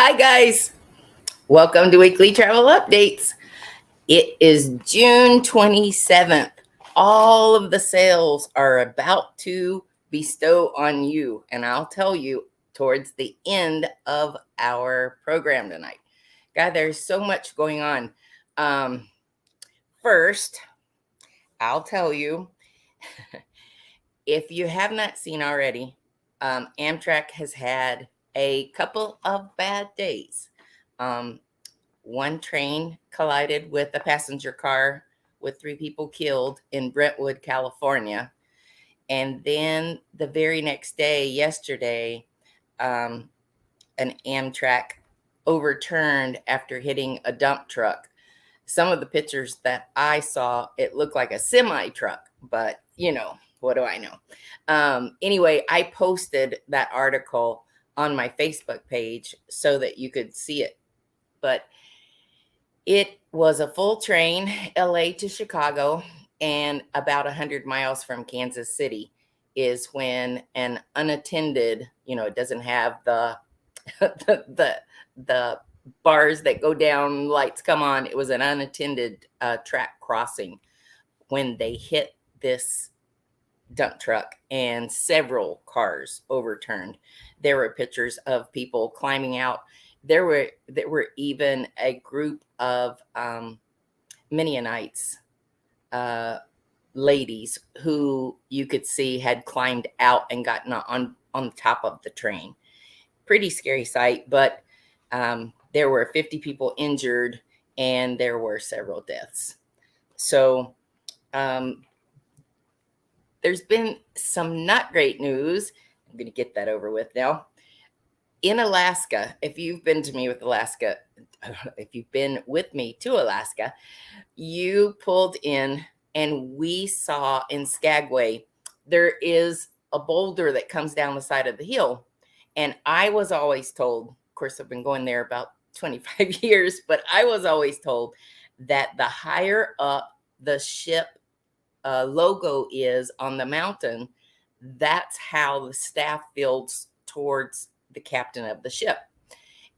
Hi, guys. Welcome to Weekly Travel Updates. It is June 27th. All of the sales are about to bestow on you, and I'll tell you towards the end of our program tonight. God, there's so much going on. First, I'll tell you if you have not seen already, Amtrak has had a couple of bad days. One train collided with a passenger car with 3 people killed in Brentwood, California. And then the very next day, yesterday, an Amtrak overturned after hitting a dump truck. Some of the pictures that I saw, it looked like a semi truck, but what do I know? Anyway, I posted that article on my Facebook page so that you could see it. But it was a full train, LA to Chicago, and about 100 miles from Kansas City is when an unattended, it doesn't have the the bars that go down, lights come on. It was an unattended track crossing when they hit this dump truck and several cars overturned. There were pictures of people climbing out. There were even a group of Mennonites ladies who you could see had climbed out and gotten on top of the train. Pretty scary sight, but there were 50 people injured and there were several deaths. So there's been some not great news. I'm going to get that over with now. In Alaska, if you've been to me with Alaska, if you've been with me to Alaska, you pulled in and we saw in Skagway, there is a boulder that comes down the side of the hill. And I was always told, of course, I've been going there about 25 years, but I was always told that the higher up the ship logo is on the mountain, that's how the staff feels towards the captain of the ship.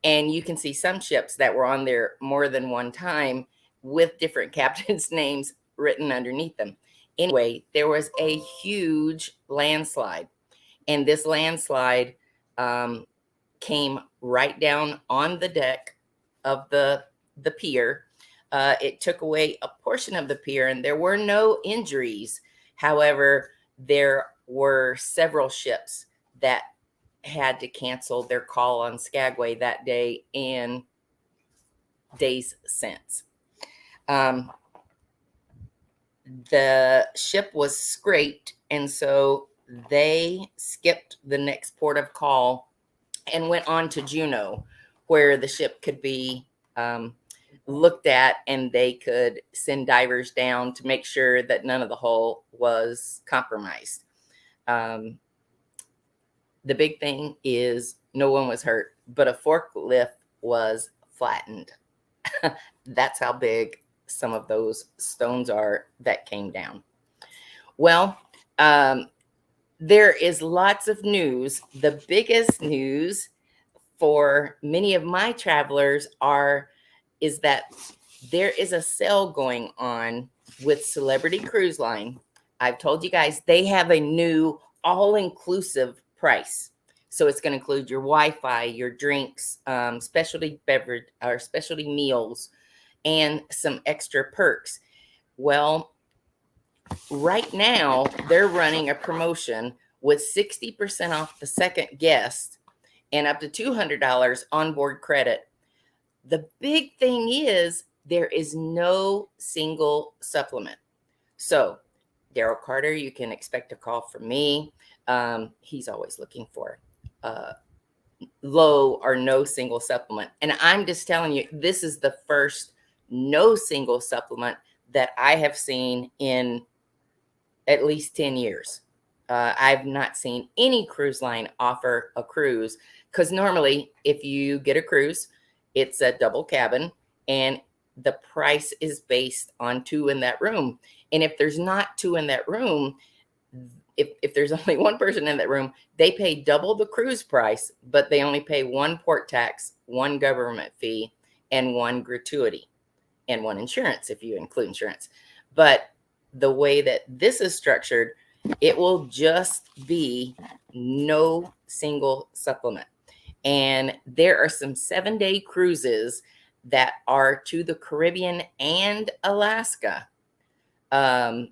And you can see some ships that were on there more than one time with different captains' names written underneath them. Anyway, there was a huge landslide, and this landslide came right down on the deck of the pier. It took away a portion of the pier, and there were no injuries. However, there were several ships that had to cancel their call on Skagway that day and days since. The ship was scraped, and so they skipped the next port of call and went on to Juneau, where the ship could be looked at, and they could send divers down to make sure that none of the hull was compromised. The big thing is no one was hurt, but a forklift was flattened. That's how big some of those stones are that came down. Well, there is lots of news. The biggest news for many of my travelers is that there is a sale going on with Celebrity Cruise Line. I've told you guys they have a new all-inclusive price. So it's going to include your Wi-Fi, your drinks, specialty beverage or specialty meals, and some extra perks. Well, right now they're running a promotion with 60% off the second guest and up to $200 onboard credit. The big thing is there is no single supplement. So Daryl Carter, you can expect a call from me. He's always looking for low or no single supplement. And I'm just telling you, this is the first no single supplement that I have seen in at least 10 years. I've not seen any cruise line offer a cruise, because normally if you get a cruise, it's a double cabin and the price is based on 2 in that room. And if there's not 2 in that room, if there's only one person in that room, they pay double the cruise price, but they only pay 1 port tax one government fee, and one gratuity, and one insurance if you include insurance. But the way that this is structured, it will just be no single supplement. And there are some 7-day cruises that are to the Caribbean and Alaska. And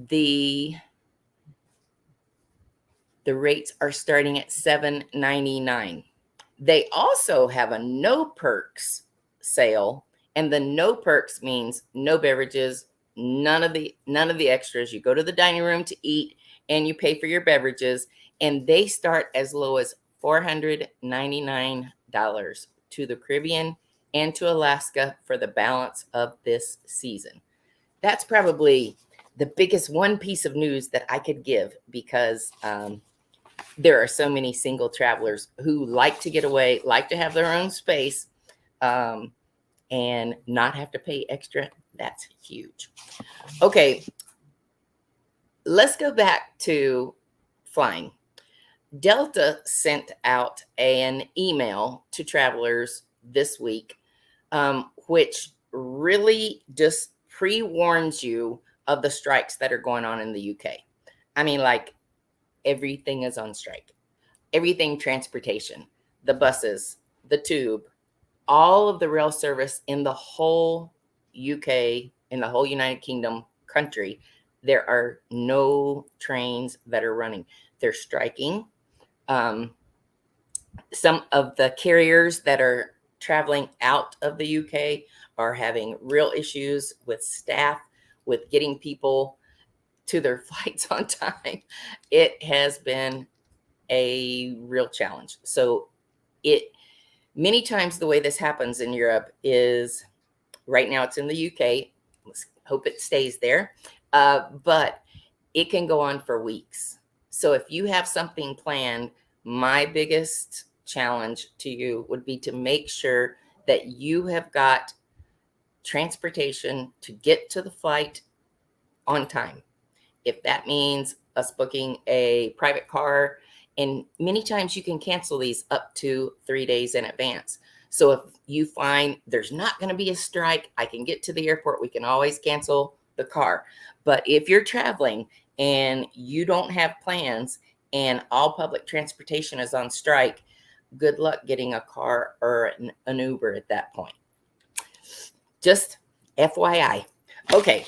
the rates are starting at $7.99. They also have a no perks sale, and the no perks means no beverages, none of the extras. You go to the dining room to eat and you pay for your beverages, and they start as low as $499 to the Caribbean and to Alaska for the balance of this season. That's probably the biggest one piece of news that I could give, because there are so many single travelers who like to get away, like to have their own space, and not have to pay extra. That's huge. Okay, let's go back to flying. Delta sent out an email to travelers this week, which really just pre-warns you of the strikes that are going on in the UK. I mean, like, everything is on strike. Everything transportation, the buses, the tube, all of the rail service in the whole UK, in the whole United Kingdom country, there are no trains that are running. They're striking. Some of the carriers that are traveling out of the UK are having real issues with staff, with getting people to their flights on time. It has been a real challenge. So many times the way this happens in Europe is, right now it's in the UK. Let's hope it stays there. But it can go on for weeks. So if you have something planned, my biggest challenge to you would be to make sure that you have got transportation to get to the flight on time. If that means us booking a private car, and many times you can cancel these up to 3 days in advance. So if you find there's not going to be a strike, I can get to the airport, we can always cancel the car. But if you're traveling and you don't have plans and all public transportation is on strike, good luck getting a car or an Uber at that point. Just FYI. Okay.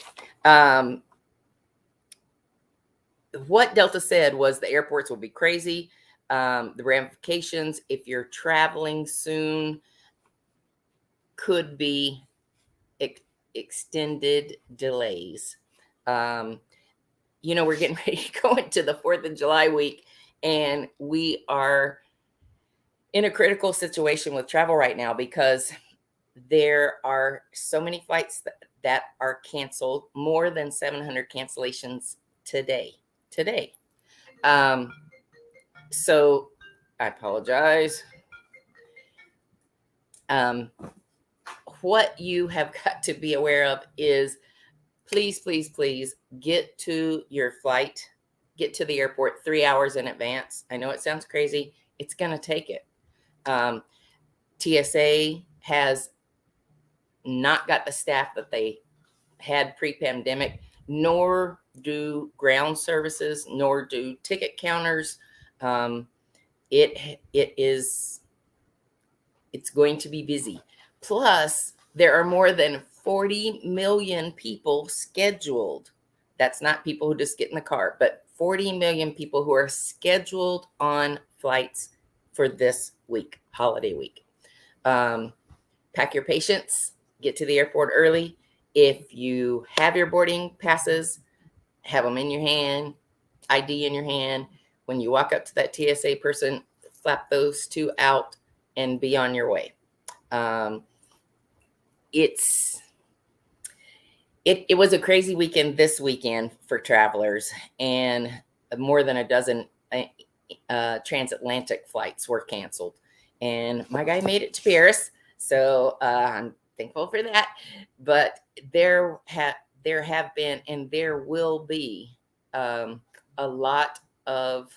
What Delta said was the airports will be crazy. The ramifications, if you're traveling soon, could be extended delays. We're getting ready to go into the 4th of July week, and we are in a critical situation with travel right now because there are so many flights that are canceled, more than 700 cancellations today. So I apologize. What you have got to be aware of is, please get to your flight, get to the airport 3 hours in advance. I know it sounds crazy. It's going to take it. TSA has not got the staff that they had pre-pandemic, nor do ground services, nor do ticket counters. It's going to be busy. Plus, there are more than 40 million people scheduled. That's not people who just get in the car, but 40 million people who are scheduled on flights for this week, holiday week. Pack your patience, get to the airport early. If you have your boarding passes, have them in your hand, ID in your hand. When you walk up to that TSA person, flap those two out and be on your way. It was a crazy weekend this weekend for travelers, and more than a dozen transatlantic flights were canceled. And my guy made it to Paris, so I'm thankful for that. But there have been, and there will be, a lot of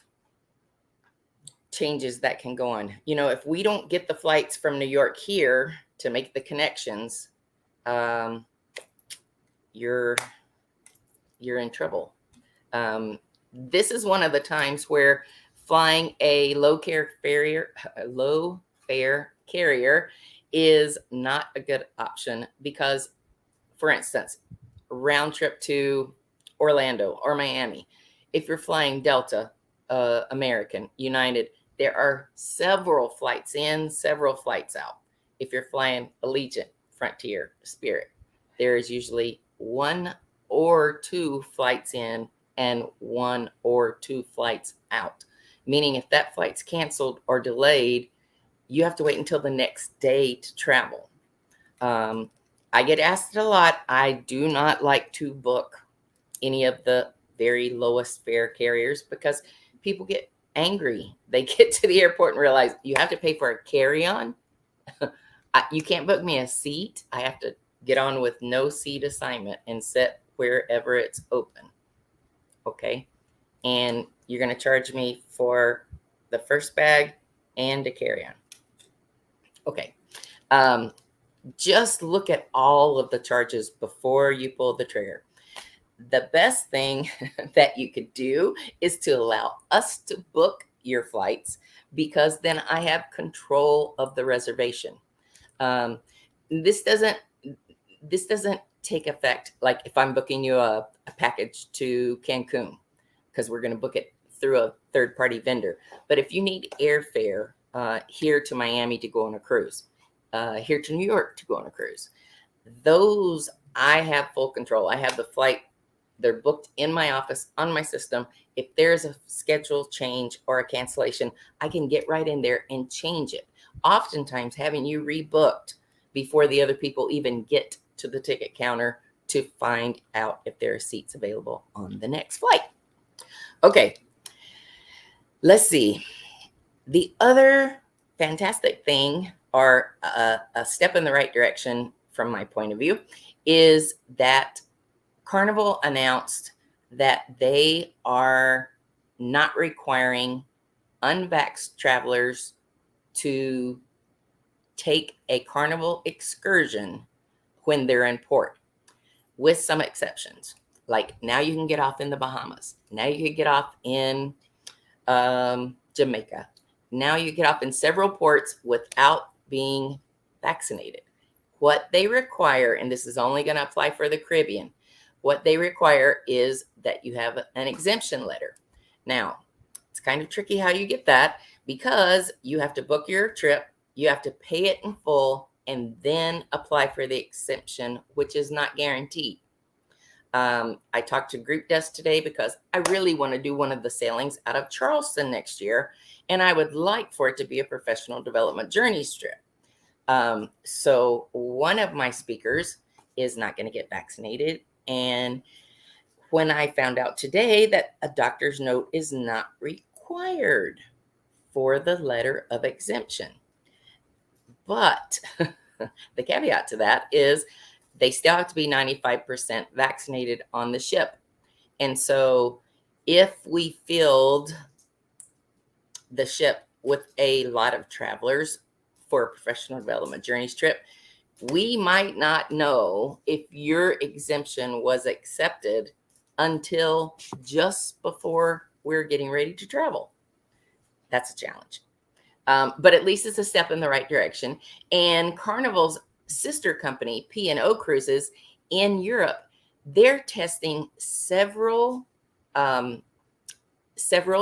changes that can go on. If we don't get the flights from New York here to make the connections, you're in trouble. This is one of the times where flying a low fare carrier is not a good option because, for instance, round trip to Orlando or Miami, if you're flying Delta, American, United, there are several flights in, several flights out. If you're flying Allegiant, Frontier, Spirit, there is usually 1 or 2 flights in and 1 or 2 flights out. Meaning if that flight's canceled or delayed, you have to wait until the next day to travel. I get asked a lot. I do not like to book any of the very lowest fare carriers because people get angry. They get to the airport and realize you have to pay for a carry-on. You can't book me a seat. I have to get on with no seat assignment and sit wherever it's open. Okay. And you're going to charge me for the first bag and a carry-on. Okay. Just look at all of the charges before you pull the trigger. The best thing that you could do is to allow us to book your flights, because then I have control of the reservation. This doesn't take effect like if I'm booking you a package to Cancun, because we're going to book it through a third-party vendor. But if you need airfare here to Miami to go on a cruise, here to New York to go on a cruise, those I have full control. I have the flight. They're booked in my office on my system. If there's a schedule change or a cancellation, I can get right in there and change it. Oftentimes having you rebooked before the other people even get to the ticket counter to find out if there are seats available on the next flight. Okay, let's see. The other fantastic thing, or a step in the right direction from my point of view, is that Carnival announced that they are not requiring unvaxxed travelers to take a Carnival excursion when they're in port, with some exceptions. Like now you can get off in the Bahamas. Now you can get off in Jamaica. Now you get off in several ports without being vaccinated. What they require, and this is only going to apply for the Caribbean, what they require is that you have an exemption letter. Now, it's kind of tricky how you get that, because you have to book your trip, you have to pay it in full, and then apply for the exemption, which is not guaranteed. I talked to Group Desk today because I really want to do one of the sailings out of Charleston next year, and I would like for it to be a professional development journeys trip. So one of my speakers is not going to get vaccinated. And when I found out today that a doctor's note is not required for the letter of exemption. But the caveat to that is they still have to be 95% vaccinated on the ship. And so if we filled the ship with a lot of travelers for a professional development journeys trip, we might not know if your exemption was accepted until just before we're getting ready to travel. That's a challenge. But at least it's a step in the right direction. And Carnival's sister company, P&O Cruises in Europe, they're testing several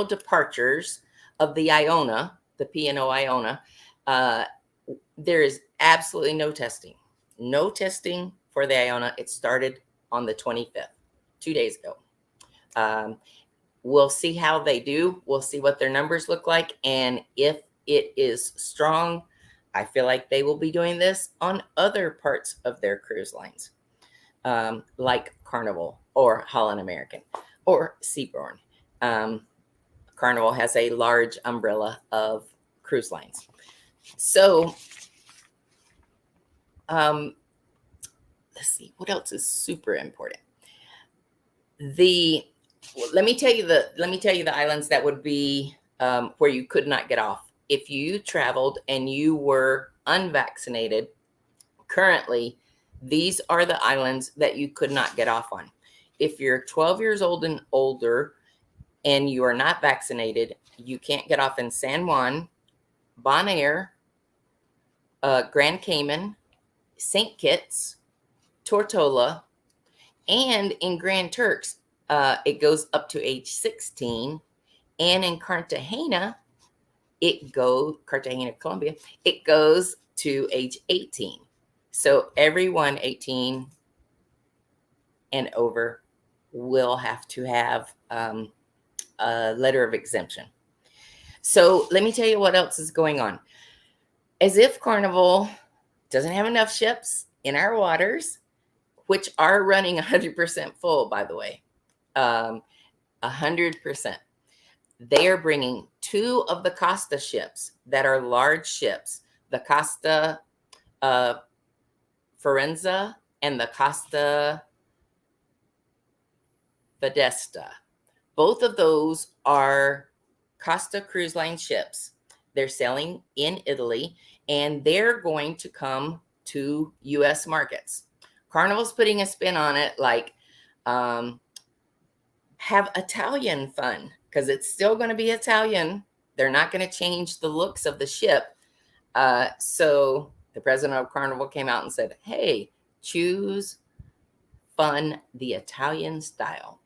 departures of the Iona, the P&O Iona. There is absolutely no testing for the Iona. It started on the 25th, 2 days ago. We'll see how they do. We'll see what their numbers look like. And if it is strong, I feel like they will be doing this on other parts of their cruise lines, like Carnival or Holland American or Seabourn. Carnival has a large umbrella of cruise lines. So let's see, what else is super important? Let me tell you the islands that would be where you could not get off. If you traveled and you were unvaccinated, currently, these are the islands that you could not get off on. If you're 12 years old and older and you are not vaccinated, you can't get off in San Juan, Bonaire, Grand Cayman, St. Kitts, Tortola, and in Grand Turks, it goes up to age 16. And in Cartagena, Cartagena, Colombia, it goes to age 18. So everyone 18 and over will have to have a letter of exemption. So let me tell you what else is going on. As if Carnival doesn't have enough ships in our waters, which are running 100% full, by the way, 100%. They are bringing 2 of the Costa ships that are large ships, the Costa Forenza and the Costa Fidesta. Both of those are Costa Cruise Line ships. They're sailing in Italy, and they're going to come to U.S. markets. Carnival's putting a spin on it, like have Italian fun, because it's still going to be Italian. They're not going to change the looks of the ship. So the president of Carnival came out and said, hey, choose fun the Italian style.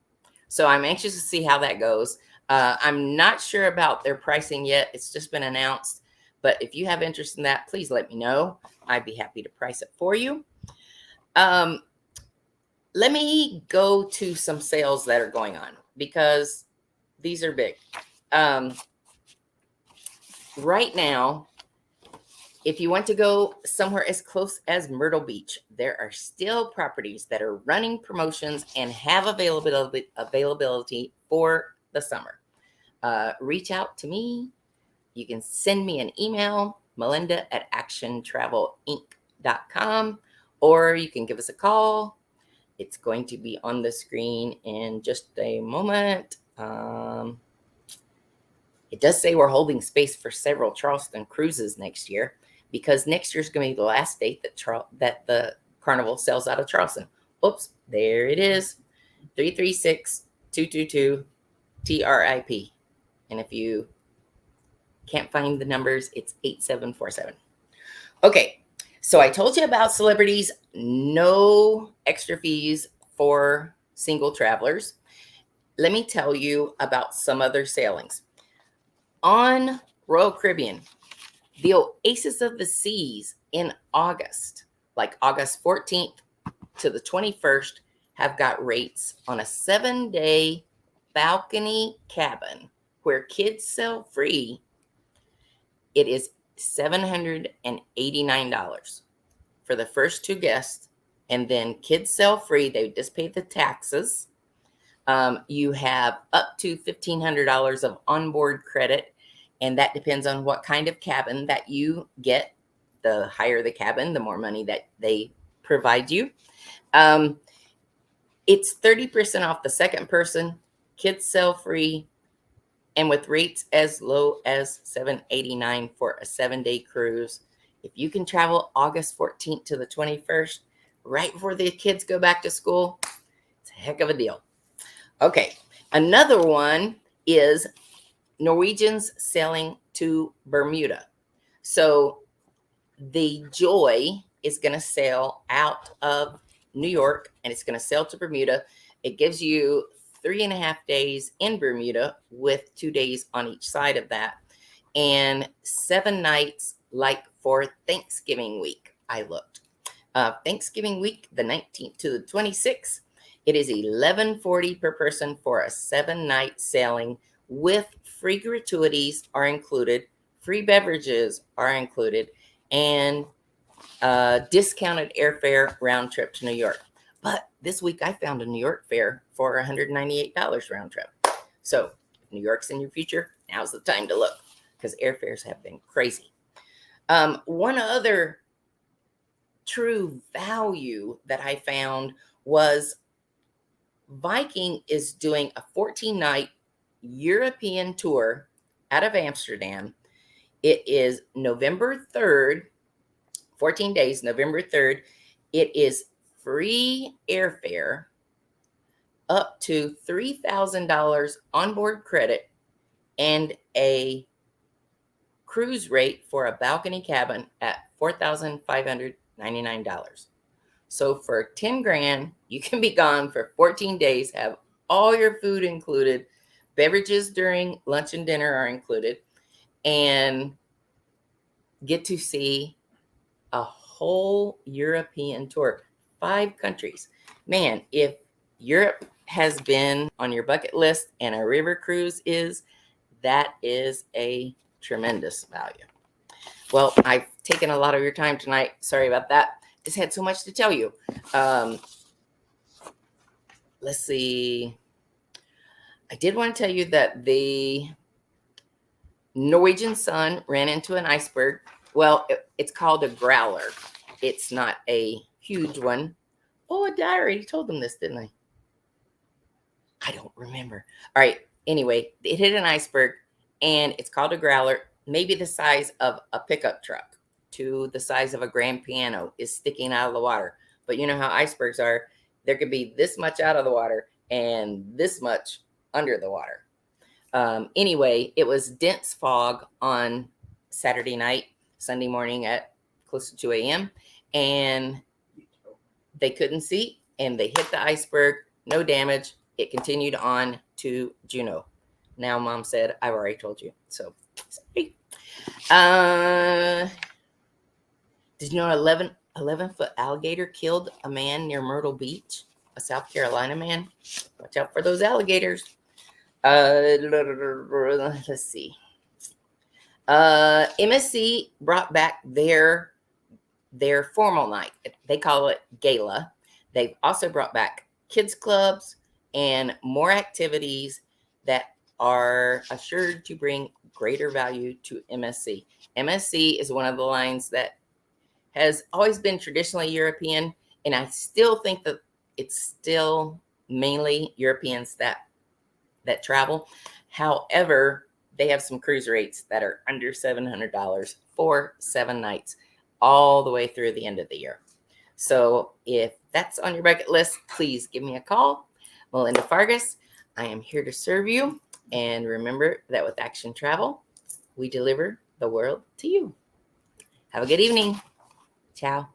So I'm anxious to see how that goes. I'm not sure about their pricing yet. It's just been announced. But if you have interest in that, please let me know. I'd be happy to price it for you. Let me go to some sales that are going on, because these are big. Right now, if you want to go somewhere as close as Myrtle Beach, there are still properties that are running promotions and have availability for the summer. Reach out to me. You can send me an email, melinda@actiontravelinc.com, or you can give us a call. It's going to be on the screen in just a moment. It does say we're holding space for several Charleston cruises next year, because next year is going to be the last date that the Carnival sells out of Charleston. Oops, there it is, 336-222-TRIP. And if you can't find the numbers, it's 8747. Okay, so I told you about celebrities, no extra fees for single travelers. Let me tell you about some other sailings. On Royal Caribbean, the Oasis of the Seas in August, like August 14th to the 21st, have got rates on a 7-day balcony cabin where kids sail free. It is $789 for the first 2 guests, and then kids sail free. They just pay the taxes. You have up to $1,500 of onboard credit, and that depends on what kind of cabin that you get. The higher the cabin, the more money that they provide you. It's 30% off the second person, kids sail free, and with rates as low as $789 for a 7-day cruise. If you can travel August 14th to the 21st, right before the kids go back to school, it's a heck of a deal. Okay, another one is Norwegians sailing to Bermuda. So the Joy is going to sail out of New York, and it's going to sail to Bermuda. It gives you 3.5 days in Bermuda with 2 days on each side of that, and 7 nights like for Thanksgiving week. I looked. Thanksgiving week, the 19th to the 26th, it is $1,140 per person for a 7-night sailing with free gratuities are included, free beverages are included, and discounted airfare round trip to New York. But this week I found a New York fare for $198 round trip. So if New York's in your future, now's the time to look, because airfares have been crazy. One other true value that I found was Viking is doing a 14-night European tour out of Amsterdam. It is November 3rd, 14 days, November 3rd. It is free airfare, up to $3,000 onboard credit, and a cruise rate for a balcony cabin at $4,599. So for 10 grand, you can be gone for 14 days, have all your food included, beverages during lunch and dinner are included, and get to see a whole European tour, 5 countries. Man, if Europe has been on your bucket list and a river cruise is, that is a tremendous value. Well, I've taken a lot of your time tonight. Sorry about that. Just had so much to tell you. Let's see. I did want to tell you that the Norwegian Sun ran into an iceberg. Well, it's called a growler. It's not a huge one. Oh, I already told them this, didn't I? I don't remember. All right. Anyway, it hit an iceberg, and it's called a growler. Maybe the size of a pickup truck to the size of a grand piano is sticking out of the water. But you know how icebergs are. There could be this much out of the water and this much under the water. Anyway, it was dense fog on Saturday night, Sunday morning at close to 2 a.m. And they couldn't see, and they hit the iceberg. No damage. It continued on to Juneau. Now, Mom said, I've already told you. So, sorry. Did you know 11-foot alligator killed a man near Myrtle Beach, a South Carolina man? Watch out for those alligators. Let's see. MSC brought back their formal night. They call it gala. They've also brought back kids clubs and more activities that are assured to bring greater value to MSC. MSC is one of the lines that has always been traditionally European, and I still think that it's still mainly Europeans that travel. However, they have some cruise rates that are under $700 for 7 nights, all the way through the end of the year. So if that's on your bucket list, please give me a call. Melinda Fargas, I am here to serve you. And remember that with Action Travel, we deliver the world to you. Have a good evening. Ciao.